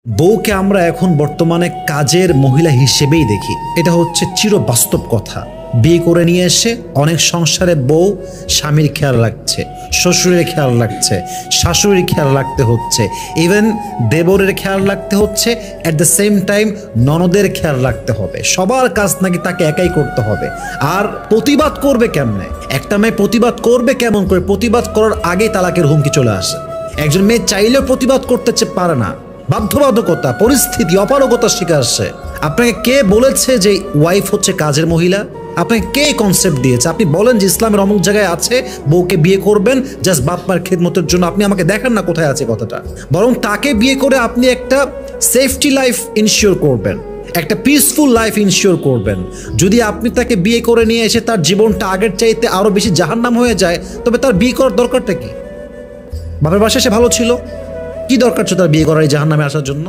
বউকে আমরা এখন বর্তমানে কাজের মহিলা হিসেবেই দেখি। এটা হচ্ছে চিরবাস্তব কথা। বিয়ে করে নিয়ে এসে অনেক সংসারে বউ স্বামীর খেয়াল রাখছে, শ্বশুরের খেয়াল রাখছে, শাশুড়ির খেয়াল রাখতে হচ্ছে, ইভেন দেবরের খেয়াল রাখতে হচ্ছে, অ্যাট দ্য সেম টাইম ননদের খেয়াল রাখতে হবে। সবার কাজ নাকি তাকে একাই করতে হবে। আর প্রতিবাদ করবে কেমনে? একটা মেয়ে প্রতিবাদ করবে কেমন করে? প্রতিবাদ করার আগেই তালাকের হুমকি চলে আসে। একজন মেয়ে চাইলেও প্রতিবাদ করতে পারে না, বাধ্যবাধকতা, পরিস্থিতি, অপারগতার শিকার সে। আপনাকে কে বলেছে যে ওয়াইফ হচ্ছে কাজের মহিলা? আপনাকে কে কনসেপ্ট দিয়েছে? আপনি বলেন যে ইসলামের অমুক জায়গায় আছে বউকে বিয়ে করবেন জাস্ট বাপ মার খেদমতের জন্য। আপনি আমাকে দেখান না কোথায় আছে কথাটা। বরং তাকে বিয়ে করে আপনি একটা সেফটি লাইফ ইনশিওর করবেন, একটা পিসফুল লাইফ ইনশিওর করবেন। যদি আপনি তাকে বিয়ে করে নিয়ে এসে তার জীবনটা আগের চাইতে আরও বেশি জাহান্নাম হয়ে যায়, তবে তার বিয়ে করার দরকারটা কি? বাপের বাসায় সে ভালো ছিল, কি দরকার ছিল তার বিয়ে করার এই জাহান্নামে আসার জন্য?